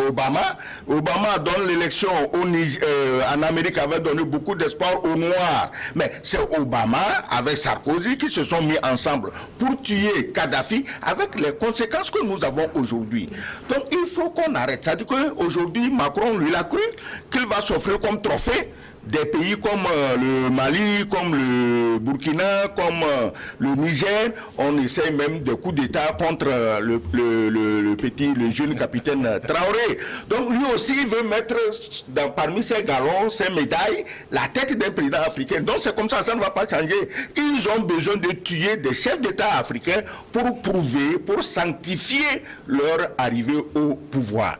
Obama. Obama donne l'élection en Amérique, avait donné beaucoup d'espoir aux Noirs. Mais c'est Obama avec Sarkozy qui se sont mis ensemble pour tuer Kadhafi avec les conséquences que nous avons aujourd'hui. Donc il faut qu'on arrête. C'est-à-dire qu'aujourd'hui, Macron, lui, a cru qu'il va s'offrir comme trophée des pays comme le Mali, comme le Burkina, comme le Niger. On essaie même des coups d'État contre le jeune capitaine Traoré. Donc lui aussi veut mettre parmi ses galons, ses médailles, la tête d'un président africain. Donc c'est comme ça ne va pas changer. Ils ont besoin de tuer des chefs d'État africains pour prouver, pour sanctifier leur arrivée au pouvoir.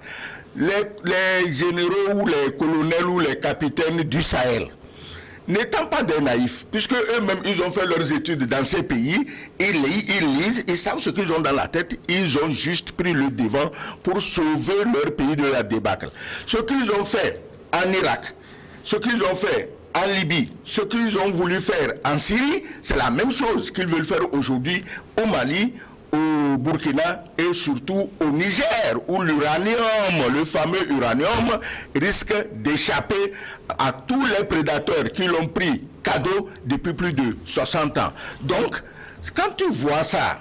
Les généraux ou les colonels ou les capitaines du Sahel, n'étant pas des naïfs, puisque eux-mêmes ils ont fait leurs études dans ces pays, ils lisent, ils savent ce qu'ils ont dans la tête, ils ont juste pris le devant pour sauver leur pays de la débâcle. Ce qu'ils ont fait en Irak, ce qu'ils ont fait en Libye, ce qu'ils ont voulu faire en Syrie, c'est la même chose qu'ils veulent faire aujourd'hui au Mali, au Burkina et surtout au Niger, où l'uranium, le fameux uranium, risque d'échapper à tous les prédateurs qui l'ont pris cadeau depuis plus de 60 ans. Donc, quand tu vois ça,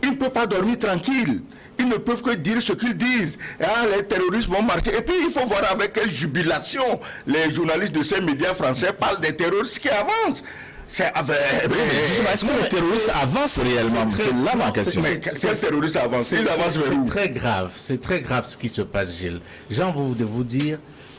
il ne peut pas dormir tranquille. ils ne peuvent que dire ce qu'ils disent. Ah, les terroristes vont marcher. Et puis, il faut voir avec quelle jubilation les journalistes de ces médias français parlent des terroristes qui avancent. Est-ce que les terroristes avancent réellement? C'est là ma question. Mais quels terroristes avancent? Ils avancent vers où? C'est très grave ce qui se passe, Gilles. J'ai envie de vous dire,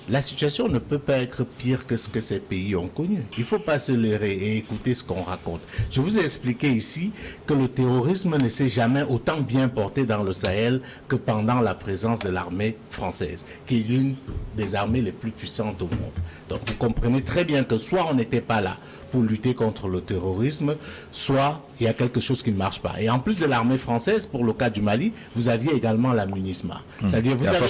la situation ne peut pas être pire que ce que ces pays ont connu. Il ne faut pas se leurrer et écouter ce qu'on raconte. Je vous ai expliqué ici que le terrorisme ne s'est jamais autant bien porté dans le Sahel que pendant la présence de l'armée française, qui est l'une des armées les plus puissantes au monde. Donc vous comprenez très bien que soit on n'était pas là pour lutter contre le terrorisme, soit il y a quelque chose qui ne marche pas. Et en plus de l'armée française, pour le cas du Mali, vous aviez également la MINUSMA. C'est-à-dire vous avez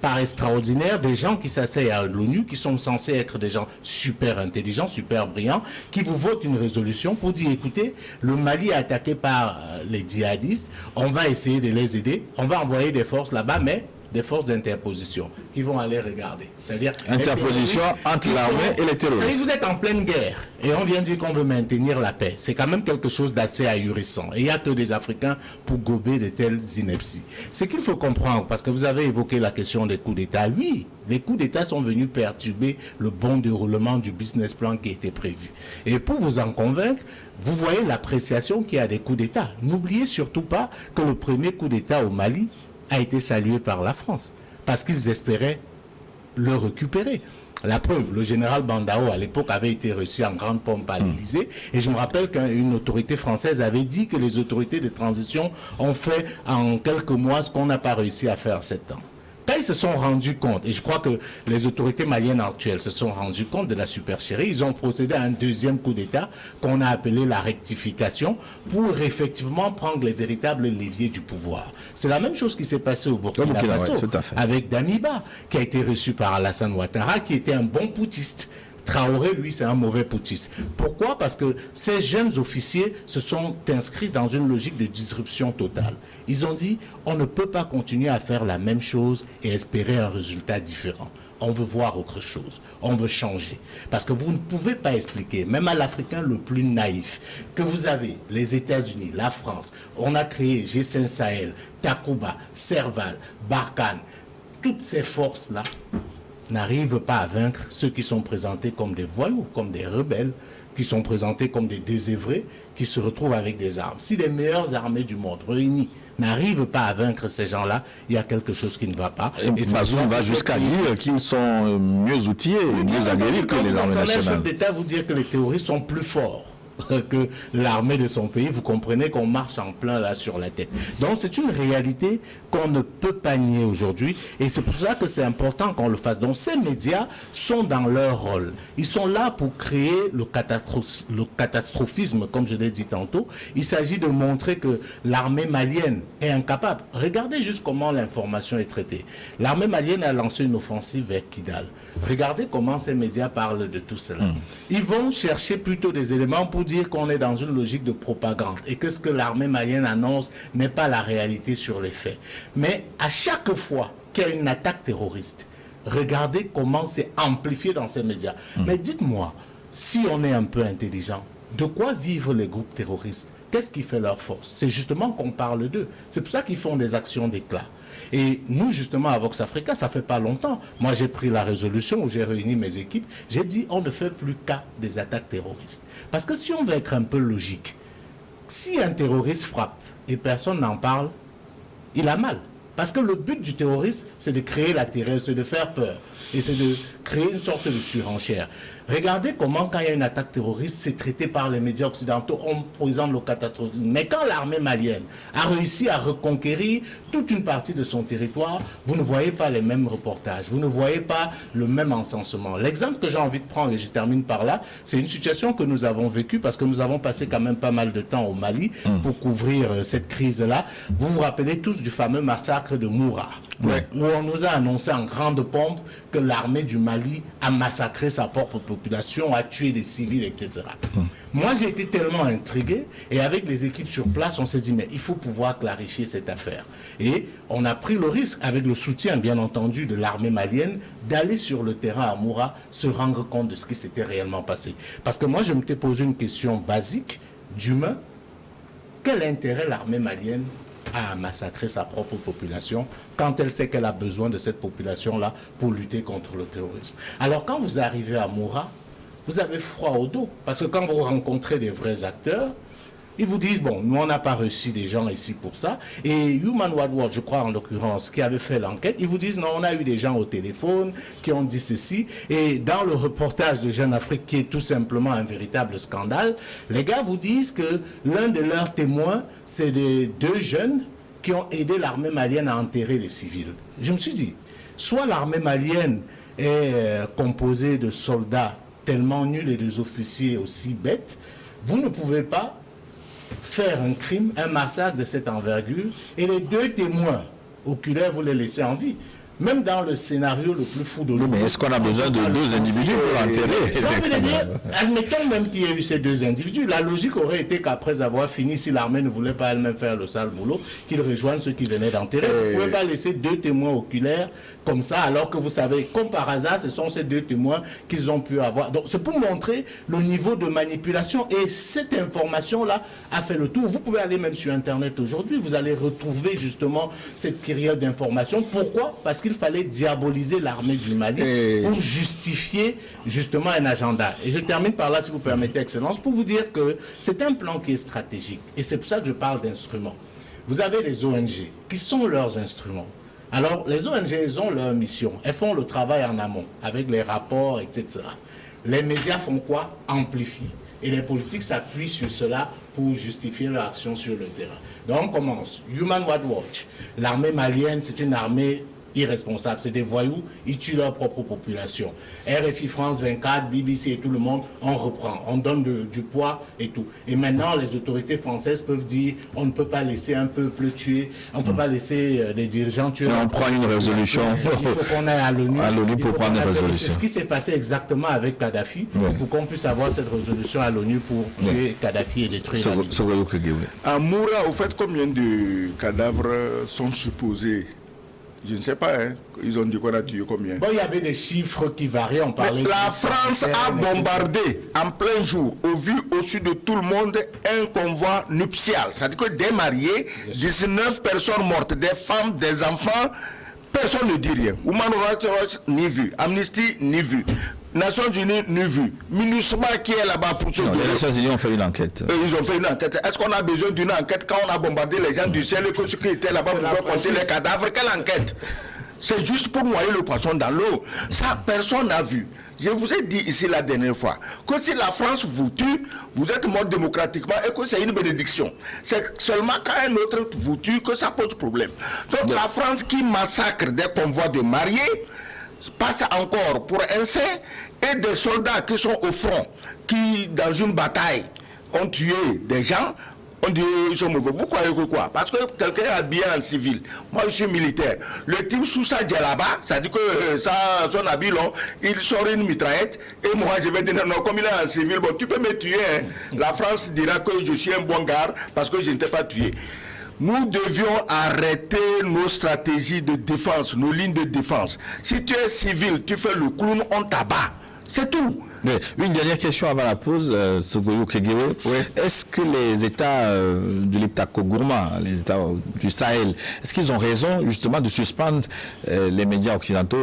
par extraordinaire des gens qui s'asseyent à l'ONU, qui sont censés être des gens super intelligents, super brillants, qui vous votent une résolution pour dire, écoutez, le Mali est attaqué par les djihadistes, on va essayer de les aider, on va envoyer des forces là-bas, mais des forces d'interposition qui vont aller regarder. C'est-à-dire interposition entre l'armée et les terroristes. C'est-à-dire vous êtes en pleine guerre et on vient dire qu'on veut maintenir la paix. C'est quand même quelque chose d'assez ahurissant. Et il n'y a que des Africains pour gober de telles inepties. Ce qu'il faut comprendre, parce que vous avez évoqué la question des coups d'État. Oui, les coups d'État sont venus perturber le bon déroulement du business plan qui était prévu. Et pour vous en convaincre, vous voyez l'appréciation qu'il y a des coups d'État. N'oubliez surtout pas que le premier coup d'État au Mali a été salué par la France, parce qu'ils espéraient le récupérer. La preuve, le général Bandao, à l'époque, avait été reçu en grande pompe à l'Élysée, et je me rappelle qu'une autorité française avait dit que les autorités de transition ont fait en quelques mois ce qu'on n'a pas réussi à faire en 7 ans. Quand ils se sont rendus compte, et je crois que les autorités maliennes actuelles se sont rendues compte de la supercherie, ils ont procédé à un deuxième coup d'État qu'on a appelé la rectification pour effectivement prendre les véritables leviers du pouvoir. C'est la même chose qui s'est passée au Burkina Faso avec Damiba, qui a été reçu par Alassane Ouattara, qui était un bon poutiste. Traoré, lui, c'est un mauvais poutiste. Pourquoi? Parce que ces jeunes officiers se sont inscrits dans une logique de disruption totale. Ils ont dit, on ne peut pas continuer à faire la même chose et espérer un résultat différent. On veut voir autre chose. On veut changer. Parce que vous ne pouvez pas expliquer, même à l'Africain le plus naïf, que vous avez les États-Unis, la France, on a créé G5 Sahel, Takuba, Serval, Barkhane, toutes ces forces-là n'arrivent pas à vaincre ceux qui sont présentés comme des voyous, comme des rebelles, qui sont présentés comme des désœuvrés, qui se retrouvent avec des armes. Si les meilleures armées du monde réunies n'arrivent pas à vaincre ces gens-là, il y a quelque chose qui ne va pas. Et Bazoum va jusqu'à dire qu'ils sont mieux outillés, mieux aguerris que les armées nationales. Le chef d'État vous dire que les terroristes sont plus forts que l'armée de son pays, vous comprenez qu'on marche en plein là sur la tête. Donc c'est une réalité qu'on ne peut pas nier aujourd'hui, et c'est pour ça que c'est important qu'on le fasse. Donc ces médias sont dans leur rôle. Ils sont là pour créer le catastrophisme, comme je l'ai dit tantôt. Il s'agit de montrer que l'armée malienne est incapable. Regardez juste comment l'information est traitée. L'armée malienne a lancé une offensive vers Kidal. Regardez comment ces médias parlent de tout cela. Ils vont chercher plutôt des éléments pour dire qu'on est dans une logique de propagande et que ce que l'armée malienne annonce n'est pas la réalité sur les faits. Mais à chaque fois qu'il y a une attaque terroriste, regardez comment c'est amplifié dans ces médias. Mais dites-moi, si on est un peu intelligent, de quoi vivent les groupes terroristes? Qu'est-ce qui fait leur force? C'est justement qu'on parle d'eux. C'est pour ça qu'ils font des actions d'éclat. Et nous, justement, à Vox Africa, ça fait pas longtemps. Moi, j'ai pris la résolution où j'ai réuni mes équipes. J'ai dit, on ne fait plus qu'à des attaques terroristes. Parce que si on veut être un peu logique, si un terroriste frappe et personne n'en parle, il a mal. Parce que le but du terroriste, c'est de créer la terreur, c'est de faire peur. Et c'est de créer une sorte de surenchère. Regardez comment, quand il y a une attaque terroriste, c'est traité par les médias occidentaux, on présente le catastrophisme. Mais quand l'armée malienne a réussi à reconquérir toute une partie de son territoire, vous ne voyez pas les mêmes reportages, vous ne voyez pas le même encensement. L'exemple que j'ai envie de prendre, et je termine par là, c'est une situation que nous avons vécue, parce que nous avons passé quand même pas mal de temps au Mali pour couvrir cette crise-là. Vous vous rappelez tous du fameux massacre de Moura, où on nous a annoncé en grande pompe que l'armée du Mali a massacré sa propre population, a tué des civils, etc. Moi, j'ai été tellement intrigué, et avec les équipes sur place, on s'est dit, mais il faut pouvoir clarifier cette affaire. Et on a pris le risque, avec le soutien, bien entendu, de l'armée malienne, d'aller sur le terrain à Moura, se rendre compte de ce qui s'était réellement passé. Parce que moi, je m'étais posé une question basique, d'humain. Quel intérêt l'armée malienne à massacrer sa propre population quand elle sait qu'elle a besoin de cette population-là pour lutter contre le terrorisme. Alors quand vous arrivez à Moura, vous avez froid au dos, parce que quand vous rencontrez des vrais acteurs, ils vous disent, bon, nous on n'a pas reçu des gens ici pour ça. Et Human Rights Watch, je crois en l'occurrence, qui avait fait l'enquête, ils vous disent, non, on a eu des gens au téléphone qui ont dit ceci. Et dans le reportage de Jeune Afrique, qui est tout simplement un véritable scandale, les gars vous disent que l'un de leurs témoins, c'est des 2 jeunes qui ont aidé l'armée malienne à enterrer les civils. Je me suis dit, soit l'armée malienne est composée de soldats tellement nuls et des officiers aussi bêtes, vous ne pouvez pas faire un crime, un massacre de cette envergure, et les 2 témoins oculaires, vous les laissez en vie. Même dans le scénario le plus fou de l'autre. Mais est-ce qu'on a besoin de 2 individus pour enterrer? J'ai envie de dire, admettons même qu'il y ait eu ces 2 individus, la logique aurait été qu'après avoir fini, si l'armée ne voulait pas elle-même faire le sale boulot, qu'ils rejoignent ceux qui venaient d'enterrer. Vous ne pouvez pas laisser 2 témoins oculaires comme ça, alors que vous savez, comme par hasard, ce sont ces 2 témoins qu'ils ont pu avoir. Donc c'est pour montrer le niveau de manipulation, et cette information-là a fait le tour. Vous pouvez aller même sur Internet aujourd'hui, vous allez retrouver justement cette période d'information. Pourquoi? Parce qu'il fallait diaboliser l'armée du Mali pour justifier justement un agenda. Et je termine par là, si vous permettez, Excellence, pour vous dire que c'est un plan qui est stratégique. Et c'est pour ça que je parle d'instruments. Vous avez les ONG, qui sont leurs instruments. Alors, les ONG, elles ont leur mission. Elles font le travail en amont, avec les rapports, etc. Les médias font quoi? Amplifient. Et les politiques s'appuient sur cela pour justifier leur action sur le terrain. Donc, on commence. Human Rights Watch. L'armée malienne, c'est une armée irresponsables, c'est des voyous, ils tuent leur propre population. RFI France 24, BBC et tout le monde, on reprend, on donne du poids et tout. Et maintenant, les autorités françaises peuvent dire, on ne peut pas laisser un peuple tuer, on ne peut pas laisser des dirigeants tuer. On prend une résolution. Il faut qu'on aille à l'ONU. Pour prendre une résolution. C'est ce qui s'est passé exactement avec Kadhafi, pour qu'on puisse avoir cette résolution à l'ONU pour tuer Kadhafi et détruire la Libye. À Moura, au fait, combien de cadavres sont supposés? Je ne sais pas, hein. Ils ont dit qu'on a tué combien. Bon, il y avait des chiffres qui variaient, on parlait. La France a bombardé en plein jour, au vu au-dessus de tout le monde, un convoi nuptial. C'est-à-dire que des mariés, 19 personnes mortes, des femmes, des enfants, personne ne dit rien. Human Rights Watch, ni vu. Amnesty, ni vu. Nations Unies, ni vu. MINUSMA qui est là-bas pour ce les Nations Unies ont fait une enquête. Ils ont fait une enquête. Est-ce qu'on a besoin d'une enquête quand on a bombardé les gens du ciel et que ceux qui étaient là-bas pouvaient compter les cadavres? Quelle enquête? C'est juste pour noyer le poisson dans l'eau. Ça, personne n'a vu. Je vous ai dit ici la dernière fois que si la France vous tue, vous êtes mort démocratiquement et que c'est une bénédiction. C'est seulement quand un autre vous tue que ça pose problème. Donc la France qui massacre des convois de mariés passe encore pour un saint, et des soldats qui sont au front, qui dans une bataille ont tué des gens, on dit ils sont mauvais. Vous croyez que quoi? Parce que quelqu'un est habillé en civil. Moi je suis militaire. Le type sous sa djellaba, ça dit que son habit long, il sort une mitraillette et moi je vais dire non, comme il est en civil, bon tu peux me tuer. Hein. La France dira que je suis un bon gars parce que je ne t'ai pas tué. Nous devions arrêter nos stratégies de défense, nos lignes de défense. Si tu es civil, tu fais le clown, on t'abat. C'est tout. Mais une dernière question avant la pause, Sogoyo Kegewe. Oui. Est-ce que les États du Liptako Gourma, les États du Sahel, est-ce qu'ils ont raison justement de suspendre les médias occidentaux,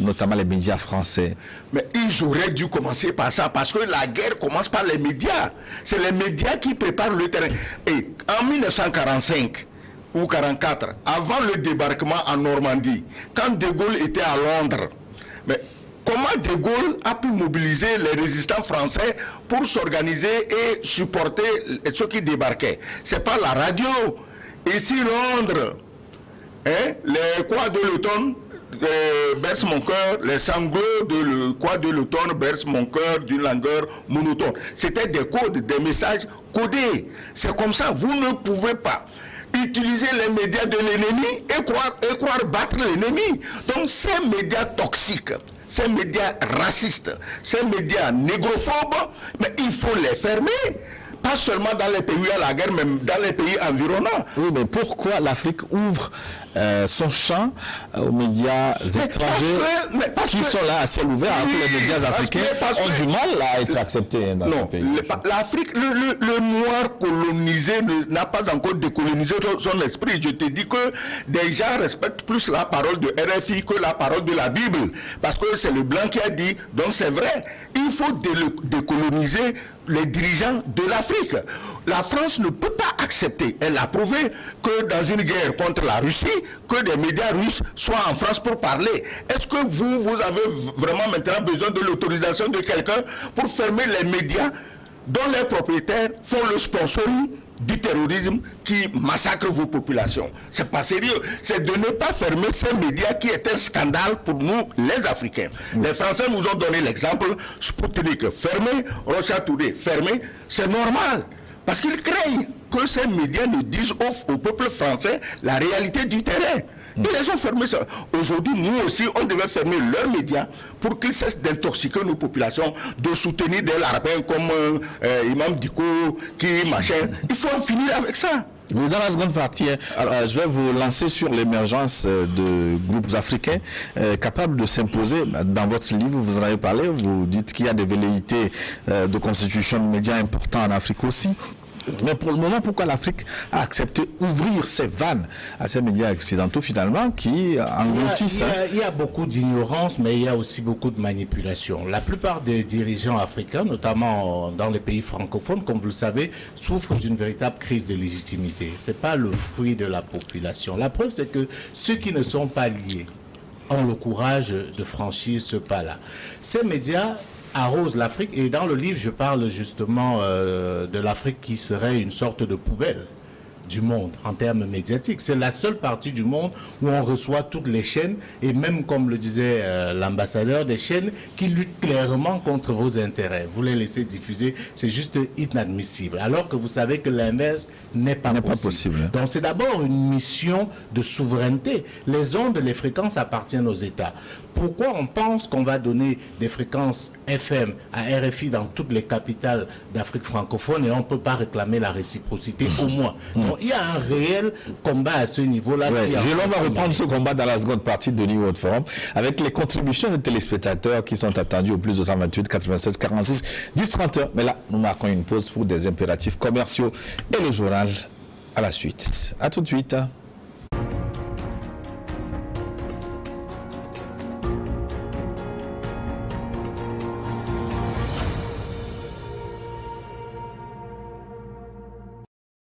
notamment les médias français? Mais ils auraient dû commencer par ça, parce que la guerre commence par les médias. C'est les médias qui préparent le terrain. Et en 1945 ou 1944, avant le débarquement en Normandie, quand De Gaulle était à Londres, mais comment De Gaulle a pu mobiliser les résistants français pour s'organiser et supporter ceux qui débarquaient? C'est pas la radio. Ici, Londres, hein, les quoi de l'automne berce mon cœur, les sanglots de quoi de l'automne berce mon cœur d'une langueur monotone. C'était des codes, des messages codés. C'est comme ça, vous ne pouvez pas utiliser les médias de l'ennemi et croire battre l'ennemi. Donc ces médias toxiques, ces médias racistes, ces médias négrophobes, mais il faut les fermer. pas seulement dans les pays où il y a la guerre, mais dans les pays environnants. Oui, mais pourquoi l'Afrique ouvre son champ aux médias étrangers qui sont là à ciel ouvert, alors que les médias africains ont du mal à être acceptés dans ce pays? L'Afrique, le noir colonisé n'a pas encore décolonisé son esprit. Je te dis que des gens respectent plus la parole de RFI que la parole de la Bible, parce que c'est le blanc qui a dit, donc c'est vrai. Il faut décoloniser les dirigeants de l'Afrique. La France ne peut pas accepter, elle a prouvé, que dans une guerre contre la Russie, que des médias russes soient en France pour parler. Est-ce que vous avez vraiment maintenant besoin de l'autorisation de quelqu'un pour fermer les médias dont les propriétaires font le sponsoring du terrorisme qui massacre vos populations? C'est pas sérieux. C'est de ne pas fermer ces médias qui est un scandale pour nous, les Africains. Les Français nous ont donné l'exemple, Sputnik fermé, Rocha Touré fermé. C'est normal. Parce qu'ils craignent que ces médias ne disent au peuple français la réalité du terrain. Ils les ont fermés. Aujourd'hui, nous aussi, on devait fermer leurs médias pour qu'ils cessent d'intoxiquer nos populations, de soutenir des larbins comme Imam Diko, qui machin. Il faut en finir avec ça. Dans la seconde partie, je vais vous lancer sur l'émergence de groupes africains capables de s'imposer. Dans votre livre, vous en avez parlé, vous dites qu'il y a des velléités de constitution de médias importants en Afrique aussi. Mais pour le moment, pourquoi l'Afrique a accepté d'ouvrir ses vannes à ces médias occidentaux finalement qui engloutissent? Il y a beaucoup d'ignorance, mais il y a aussi beaucoup de manipulation. La plupart des dirigeants africains, notamment dans les pays francophones, comme vous le savez, souffrent d'une véritable crise de légitimité. Ce n'est pas le fruit de la population. La preuve, c'est que ceux qui ne sont pas liés ont le courage de franchir ce pas-là. Ces médias arrose l'Afrique, et dans le livre je parle justement de l'Afrique qui serait une sorte de poubelle du monde en termes médiatiques. C'est la seule partie du monde où on reçoit toutes les chaînes, et même comme le disait l'ambassadeur, des chaînes qui luttent clairement contre vos intérêts. Vous les laissez diffuser, c'est juste inadmissible, alors que vous savez que l'inverse n'est pas possible. Donc c'est d'abord une mission de souveraineté. Les ondes, les fréquences appartiennent aux États. Pourquoi on pense qu'on va donner des fréquences FM à RFI dans toutes les capitales d'Afrique francophone et on ne peut pas réclamer la réciprocité au moins? Donc il y a un réel combat à ce niveau-là. On va reprendre ce combat dans la seconde partie de New World Forum avec les contributions des téléspectateurs qui sont attendus au plus 228 96 46 10 31. Mais là, nous marquons une pause pour des impératifs commerciaux et le journal à la suite. À tout de suite.